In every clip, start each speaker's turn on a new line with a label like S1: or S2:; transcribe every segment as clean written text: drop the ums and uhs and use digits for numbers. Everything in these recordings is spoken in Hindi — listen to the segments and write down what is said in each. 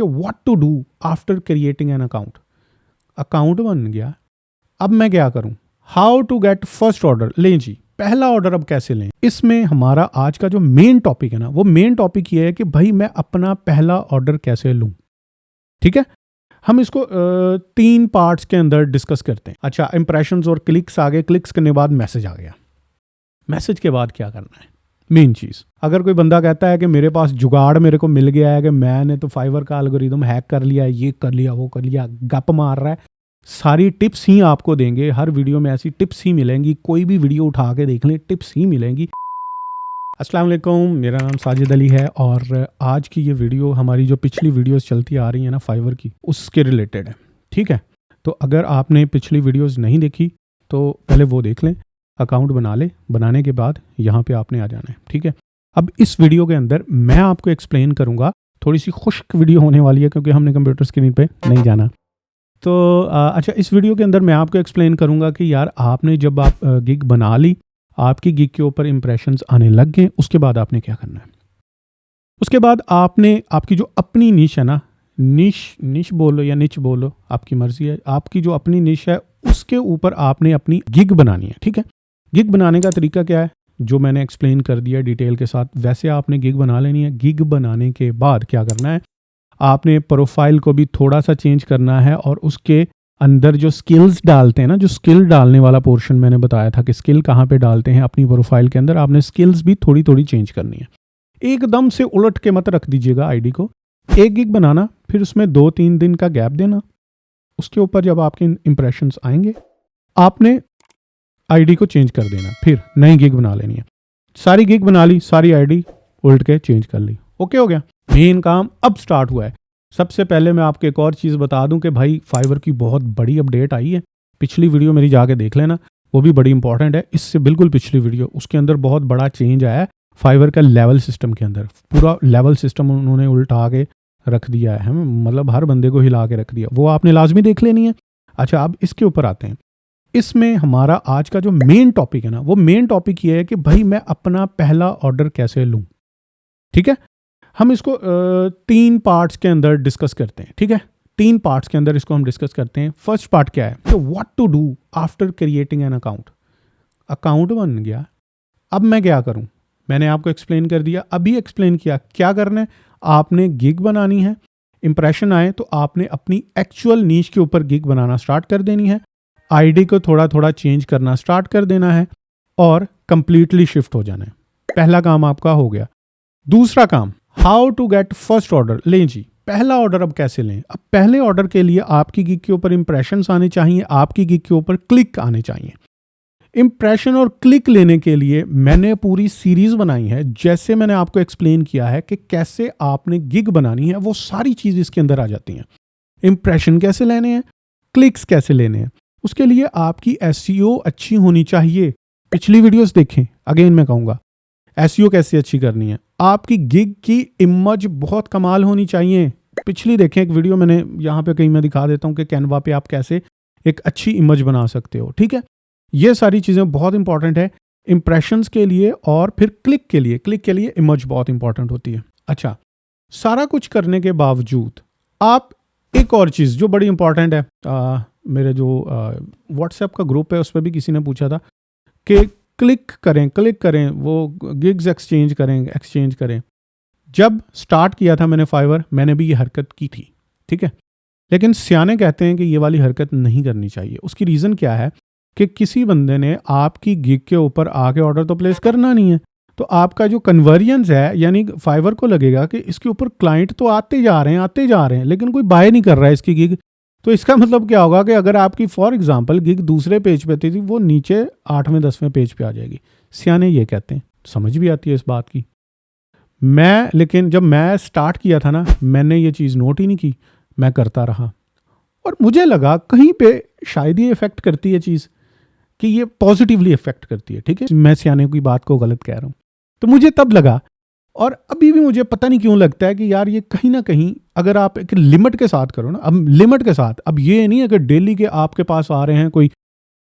S1: कि what to do after creating an account. Account बन गया, अब मैं क्या करूं, how to get first order. लें जी, पहला ऑर्डर अब कैसे लें। इसमें हमारा आज का जो मेन टॉपिक है ना, वो मेन टॉपिक ये है कि भाई मैं अपना पहला ऑर्डर कैसे लूं। ठीक है, हम इसको 3 पार्ट्स के अंदर डिस्कस करते हैं। अच्छा, इंप्रेशंस और क्लिक्स आ गए, क्लिक्स करने के बाद मैसेज आ गया, मैसेज के बाद क्या करना है। मेन चीज़, अगर कोई बंदा कहता है कि मेरे पास जुगाड़ मेरे को मिल गया है कि मैंने तो फाइवर का एल्गोरिदम हैक कर लिया, ये कर लिया, वो कर लिया, गप मार रहा है, सारी टिप्स ही आपको देंगे। हर वीडियो में ऐसी टिप्स ही मिलेंगी, कोई भी वीडियो उठा के देख लें, टिप्स ही मिलेंगी। अस्सलाम वालेकुम, मेरा नाम साजिद अली है और आज की ये वीडियो हमारी जो पिछली वीडियोस चलती आ रही है ना फाइवर की, उसके रिलेटेड है। ठीक है, तो अगर आपने पिछली वीडियोस नहीं देखी तो पहले वो देख लें, अकाउंट बना ले, बनाने के बाद यहाँ पे आपने आ जाना है। ठीक है, अब इस वीडियो के अंदर मैं आपको एक्सप्लेन करूँगा, थोड़ी सी खुश्क वीडियो होने वाली है क्योंकि हमने कंप्यूटर स्क्रीन पे नहीं जाना। तो अच्छा, इस वीडियो के अंदर मैं आपको एक्सप्लेन करूँगा कि यार आपने जब आप गिग बना ली, आपकी गिग के ऊपर इंप्रेशंस आने लग गए, उसके बाद आपने क्या करना है। उसके बाद आपने आपकी जो अपनी निश है ना, निश बोलो या निच बोलो, आपकी मर्जी है, आपकी जो अपनी निश है उसके ऊपर आपने अपनी गिग बनानी है। ठीक है, गिग बनाने का तरीका क्या है, जो मैंने एक्सप्लेन कर दिया डिटेल के साथ, वैसे आपने गिग बना लेनी है। गिग बनाने के बाद क्या करना है, आपने प्रोफाइल को भी थोड़ा सा चेंज करना है और उसके अंदर जो स्किल्स डालते हैं ना, जो स्किल डालने वाला पोर्शन मैंने बताया था कि स्किल कहाँ पे डालते हैं अपनी प्रोफाइल के अंदर, आपने स्किल्स भी थोड़ी थोड़ी चेंज करनी है। एकदम से उलट के मत रख दीजिएगा आईडी को। एक गिग बनाना, फिर उसमें 2-3 दिन का गैप देना, उसके ऊपर जब आपके इंप्रेशंस आएंगे आपने आईडी को चेंज कर देना, फिर नई गिग बना लेनी है। सारी गिग बना ली, सारी आईडी उल्ट के चेंज कर ली, ओके हो गया। मेन काम अब स्टार्ट हुआ है। सबसे पहले मैं आपको एक और चीज़ बता दूं कि भाई फाइवर की बहुत बड़ी अपडेट आई है। पिछली वीडियो मेरी जाके देख लेना, वो भी बड़ी इंपॉर्टेंट है। इससे बिल्कुल पिछली वीडियो, उसके अंदर बहुत बड़ा चेंज आया है फाइवर का लेवल सिस्टम के अंदर। पूरा लेवल सिस्टम उन्होंने उल्टा के रख दिया है, मतलब हर बंदे को हिला के रख दिया, वो आपने लाजमी देख लेनी है। अच्छा, अब इसके ऊपर आते हैं। इसमें हमारा आज का जो मेन टॉपिक है ना, वो मेन टॉपिक ये है कि भाई मैं अपना पहला ऑर्डर कैसे लूं। ठीक है, हम इसको 3 पार्ट्स के अंदर डिस्कस करते हैं। ठीक है, 3 पार्ट्स के अंदर इसको हम डिस्कस करते हैं। फर्स्ट पार्ट क्या है, तो what to do after creating an account. Account बन गया, अब मैं क्या करूं। मैंने आपको एक्सप्लेन कर दिया, अभी एक्सप्लेन किया क्या करना है। आपने गिग बनानी है, इंप्रेशन आए तो आपने अपनी एक्चुअल नीश के ऊपर गिग बनाना स्टार्ट कर देनी है। आईडी को थोड़ा थोड़ा चेंज करना स्टार्ट कर देना है और कंप्लीटली शिफ्ट हो जाना है। पहला काम आपका हो गया। दूसरा काम, how to get first order. लें जी, पहला ऑर्डर अब कैसे लें। अब पहले ऑर्डर के लिए आपकी गिग के ऊपर इंप्रेशंस आने चाहिए, आपकी गिग के ऊपर क्लिक आने चाहिए। इंप्रेशन और क्लिक लेने के लिए मैंने पूरी सीरीज बनाई है। जैसे मैंने आपको एक्सप्लेन किया है कि कैसे आपने गिग बनानी है, वो सारी चीज इसके अंदर आ जाती हैं। इंप्रेशन कैसे लेने हैं, क्लिक्स कैसे लेने हैं, उसके लिए आपकी एसईओ अच्छी होनी चाहिए। पिछली वीडियोस देखें, अगेन मैं कहूँगा एसईओ कैसे अच्छी करनी है। आपकी गिग की इमेज बहुत कमाल होनी चाहिए। पिछली देखें एक वीडियो, मैंने यहाँ पे कहीं मैं दिखा देता हूँ कि कैनवा पे आप कैसे एक अच्छी इमेज बना सकते हो। ठीक है, ये सारी चीज़ें बहुत इंपॉर्टेंट है इंप्रेशंस के लिए और फिर क्लिक के लिए। क्लिक के लिए इमेज बहुत इंपॉर्टेंट होती है। अच्छा, सारा कुछ करने के बावजूद आप एक और चीज़ जो बड़ी इंपॉर्टेंट है, मेरे जो व्हाट्सएप का ग्रुप है उस पर भी किसी ने पूछा था कि क्लिक करें, वो गिग्स एक्सचेंज करें। जब स्टार्ट किया था मैंने फाइवर, मैंने भी ये हरकत की थी। ठीक है, लेकिन सियाने कहते हैं कि ये वाली हरकत नहीं करनी चाहिए। उसकी रीज़न क्या है कि किसी बंदे ने आपकी गिग के ऊपर आके ऑर्डर तो प्लेस करना नहीं है, तो आपका जो कन्वर्जन्स है, यानी फाइवर को लगेगा कि इसके ऊपर क्लाइंट तो आते जा रहे हैं, लेकिन कोई बाय नहीं कर रहा है इसकी गिग। तो इसका मतलब क्या होगा कि अगर आपकी फॉर एग्जांपल गिग दूसरे पेज पे थी, वो नीचे 8वें 10वें पेज पे आ जाएगी। सियाने ये कहते हैं, समझ भी आती है इस बात की। लेकिन जब मैं स्टार्ट किया था ना, मैंने ये चीज़ नोट ही नहीं की, मैं करता रहा और मुझे लगा कहीं पे शायद ये इफेक्ट करती है चीज़, कि ये पॉजिटिवली इफेक्ट करती है। ठीक है, मैं सियाने की बात को गलत कह रहा हूँ, तो मुझे तब लगा और अभी भी मुझे पता नहीं क्यों लगता है कि यार ये कहीं ना कहीं अगर आप एक लिमिट के साथ करो ना, अब लिमिट के साथ, अब ये नहीं है कि डेली के आपके पास आ रहे हैं कोई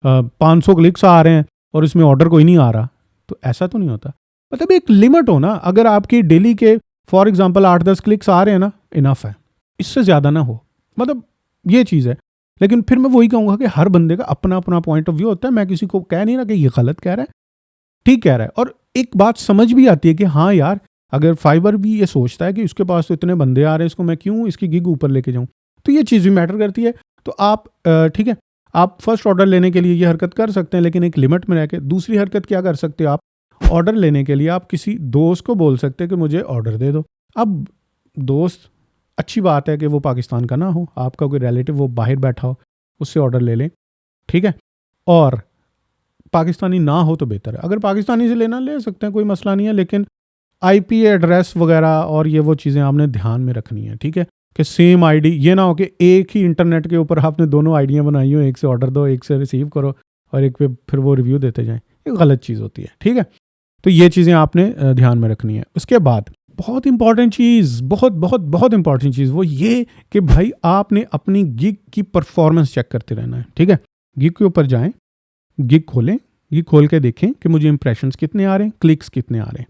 S1: 500 क्लिक्स आ रहे हैं और इसमें ऑर्डर कोई नहीं आ रहा, तो ऐसा तो नहीं होता। मतलब एक लिमिट हो ना, अगर आपकी डेली के फॉर एग्जांपल 8-10 क्लिक्स आ रहे हैं ना, इनफ है। इससे ज़्यादा ना हो, मतलब ये चीज़ है। लेकिन फिर मैं वही कहूँगा कि हर बंदे का अपना अपना पॉइंट ऑफ व्यू होता है। मैं किसी को कह नहीं रहा कि ये गलत कह रहा है, ठीक कह रहा है। और एक बात समझ भी आती है कि हाँ यार, अगर फाइवर भी ये सोचता है कि उसके पास तो इतने बंदे आ रहे हैं, इसको मैं क्यों इसकी गिग ऊपर लेके जाऊँ, तो ये चीज़ भी मैटर करती है। तो आप ठीक है, आप फर्स्ट ऑर्डर लेने के लिए ये हरकत कर सकते हैं, लेकिन एक लिमिट में रह के। दूसरी हरकत क्या कर सकते हो आप, ऑर्डर लेने के लिए आप किसी दोस्त को बोल सकते हैं कि मुझे ऑर्डर दे दो। अब दोस्त, अच्छी बात है कि वो पाकिस्तान का ना हो, आपका कोई रिलेटिव वो बाहर बैठा हो, उससे ऑर्डर ले लें, ठीक है। और पाकिस्तानी ना हो तो बेहतर है। अगर पाकिस्तानी से लेना ले सकते हैं, कोई मसला नहीं है, लेकिन आईपी एड्रेस वगैरह और ये वो चीज़ें आपने ध्यान में रखनी है, ठीक है। कि सेम आईडी, ये ना हो कि एक ही इंटरनेट के ऊपर आपने दोनों आईडियाँ बनाई हो, एक से ऑर्डर दो, एक से रिसीव करो और एक पे फिर वो रिव्यू देते जाएं, ये गलत चीज़ होती है, ठीक है। तो ये चीज़ें आपने ध्यान में रखनी है। उसके बाद बहुत इंपॉर्टेंट चीज़, बहुत बहुत बहुत इंपॉर्टेंट चीज़ वो ये कि भाई आपने अपनी गिग की परफॉर्मेंस चेक करते रहना है, ठीक है। गिग के ऊपर जाएं, गिग खोलें, गिग खोल के देखें कि मुझे इंप्रेशंस कितने आ रहे हैं, क्लिक्स कितने आ रहे हैं।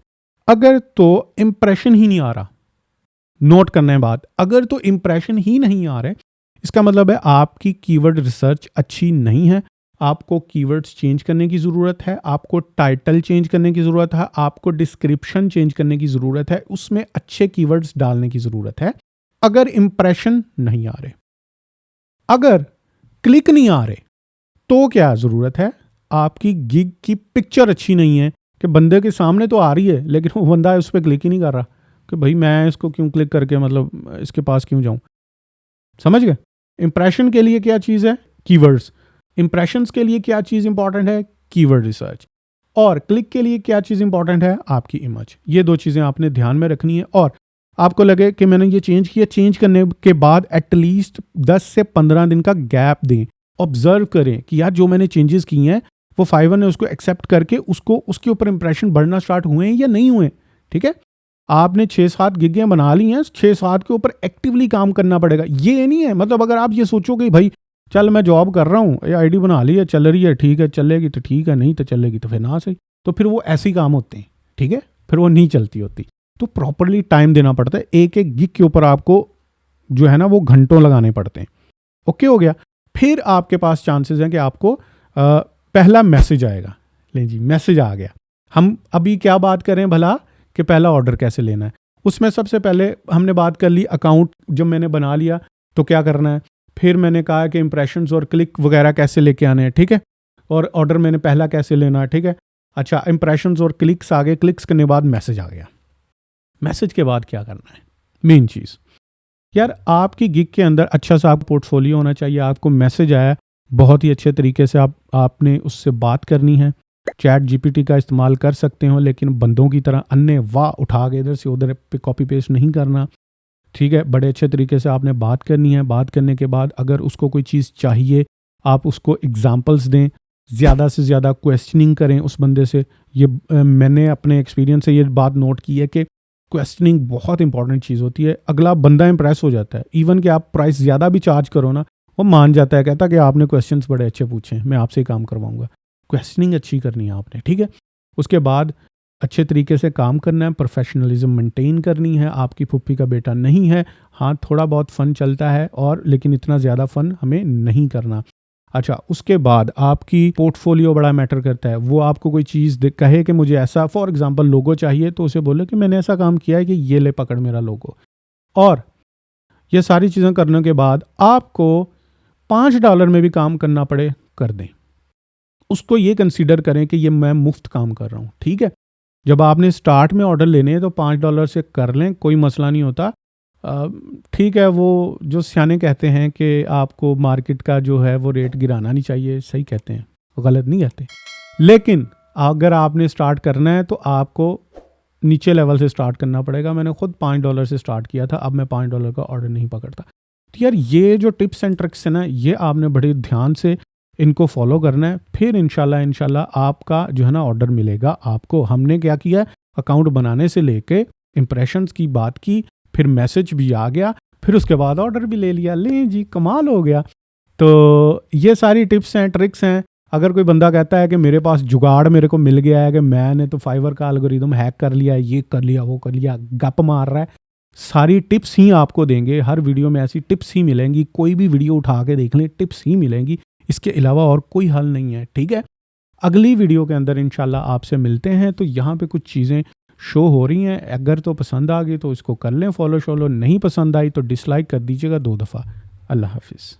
S1: अगर तो इंप्रेशन ही नहीं आ रहा, नोट करना है बात, अगर तो इंप्रेशन ही नहीं आ रहे, इसका मतलब है आपकी कीवर्ड रिसर्च अच्छी नहीं है, आपको कीवर्ड्स चेंज करने की ज़रूरत है, आपको टाइटल चेंज करने की ज़रूरत है, आपको डिस्क्रिप्शन चेंज करने की ज़रूरत है, उसमें अच्छे कीवर्ड्स डालने की ज़रूरत है। अगर इंप्रेशन नहीं आ रहे, अगर क्लिक नहीं आ रहे, तो क्या ज़रूरत है, आपकी गिग की पिक्चर अच्छी नहीं है कि बंदे के सामने तो आ रही है लेकिन वो बंदा उस पर क्लिक ही नहीं कर रहा कि भाई मैं इसको क्यों क्लिक करके मतलब इसके पास क्यों जाऊं। समझ गए? इंप्रेशन के लिए क्या चीज़ है, कीवर्ड्स। इंप्रेशंस के लिए क्या चीज़ इंपॉर्टेंट है, कीवर्ड रिसर्च। और क्लिक के लिए क्या चीज़ इंपॉर्टेंट है, आपकी इमेज। ये दो चीज़ें आपने ध्यान में रखनी है। और आपको लगे कि मैंने ये चेंज किया, चेंज करने के बाद एटलीस्ट 10 से 15 दिन का गैप दें, ऑब्जर्व करें कि यार जो मैंने चेंजेस किए हैं वो फाइवर ने उसको एक्सेप्ट करके उसको उसके ऊपर इंप्रेशन बढ़ना स्टार्ट हुए हैं या नहीं हुए। ठीक है, आपने 6-7 गिगें बना ली हैं, 6-7 के ऊपर एक्टिवली काम करना पड़ेगा। ये नहीं है मतलब अगर आप ये सोचो कि भाई चल मैं जॉब कर रहा हूँ, ये आईडी बना ली है, चल रही है, ठीक है, चलेगी तो ठीक है, नहीं तो चलेगी तो फिर ना सही। तो फिर वो ऐसे ही काम होते हैं, ठीक है, फिर वो नहीं चलती होती। तो प्रॉपरली टाइम देना पड़ता है, एक एक गिग के ऊपर आपको जो है ना वो घंटों लगाने पड़ते हैं। ओके हो गया। फिर आपके पास चांसेस हैं कि आपको पहला मैसेज आएगा। ले जी, मैसेज आ गया। हम अभी क्या बात करें भला कि पहला ऑर्डर कैसे लेना है। उसमें सबसे पहले हमने बात कर ली अकाउंट जब मैंने बना लिया तो क्या करना है। फिर मैंने कहा कि इंप्रेशंस और क्लिक वगैरह कैसे लेके आने हैं, ठीक है, और ऑर्डर मैंने पहला कैसे लेना है, ठीक है। अच्छा, इंप्रेशंस और क्लिक्स आ गए, क्लिक्स करने बाद मैसेज आ गया। मैसेज के बाद क्या करना है, मेन चीज़ यार, आपकी गिग के अंदर अच्छा सा आप पोर्टफोलियो होना चाहिए। आपको मैसेज आया, बहुत ही अच्छे तरीके से आपने उससे बात करनी है। चैट जीपीटी का इस्तेमाल कर सकते हो, लेकिन बंदों की तरह अन्य वाह उठा के इधर से उधर पे कॉपी पेस्ट नहीं करना, ठीक है। बड़े अच्छे तरीके से आपने बात करनी है। बात करने के बाद अगर उसको कोई चीज़ चाहिए, आप उसको एग्जांपल्स दें, ज़्यादा से ज़्यादा क्वेश्चनिंग करें उस बंदे से। ये मैंने अपने एक्सपीरियंस से ये बात नोट की है कि क्वेश्चनिंग बहुत इंपॉर्टेंट चीज़ होती है। अगला बंदा इंप्रेस हो जाता है, इवन कि आप प्राइस ज़्यादा भी चार्ज करो ना, वो मान जाता है, कहता कि आपने क्वेश्चंस बड़े अच्छे पूछे हैं, मैं आपसे ही काम करवाऊंगा। क्वेश्चनिंग अच्छी करनी है आपने, ठीक है। उसके बाद अच्छे तरीके से काम करना है, प्रोफेशनलिज्म मेंटेन करनी है। आपकी फुप्पी का बेटा नहीं है, हाँ थोड़ा बहुत फ़न चलता है और लेकिन इतना ज़्यादा फ़न हमें नहीं करना। अच्छा, उसके बाद आपकी पोर्टफोलियो बड़ा मैटर करता है। वो आपको कोई चीज़ कहे कि मुझे ऐसा, फॉर एग्जांपल लोगो चाहिए, तो उसे बोले कि मैंने ऐसा काम किया है कि ये ले पकड़ मेरा लोगो। और ये सारी चीज़ें करने के बाद आपको $5 में भी काम करना पड़े, कर दें। उसको ये कंसीडर करें कि ये मैं मुफ्त काम कर रहा हूँ, ठीक है। जब आपने स्टार्ट में ऑर्डर लेने हैं तो $5 से कर लें, कोई मसला नहीं होता, ठीक है। वो जो सियाने कहते हैं कि आपको मार्केट का जो है वो रेट गिराना नहीं चाहिए, सही कहते हैं, गलत नहीं कहते। लेकिन अगर आपने स्टार्ट करना है तो आपको नीचे लेवल से स्टार्ट करना पड़ेगा। मैंने खुद $5 से स्टार्ट किया था, अब मैं $5 का ऑर्डर नहीं पकड़ता। तो यार ये जो टिप्स एंड ट्रिक्स है ना, ये आपने बड़े ध्यान से इनको फॉलो करना है। फिर इंशाल्लाह आपका जो है ना ऑर्डर मिलेगा आपको। हमने क्या किया, अकाउंट बनाने से लेके इंप्रेशंस की बात की, फिर मैसेज भी आ गया, फिर उसके बाद ऑर्डर भी ले लिया। ले जी, कमाल हो गया। तो ये सारी टिप्स हैं, ट्रिक्स हैं। अगर कोई बंदा कहता है कि मेरे पास जुगाड़ मेरे को मिल गया है कि मैंने तो फाइवर का एल्गोरिदम हैक कर लिया, ये कर लिया, वो कर लिया, गप मार रहा है, सारी टिप्स ही आपको देंगे, हर वीडियो में ऐसी टिप्स ही मिलेंगी, कोई भी वीडियो उठा के देख लें टिप्स ही मिलेंगी, इसके अलावा और कोई हल नहीं है। ठीक है, अगली वीडियो के अंदर इंशाल्लाह आपसे मिलते हैं। तो यहाँ पे कुछ चीज़ें शो हो रही हैं, अगर तो पसंद आ गई तो इसको कर लें फॉलो शॉलो, नहीं पसंद आई तो डिसलाइक कर दीजिएगा 2 दफ़ा। अल्लाह हाफिज़।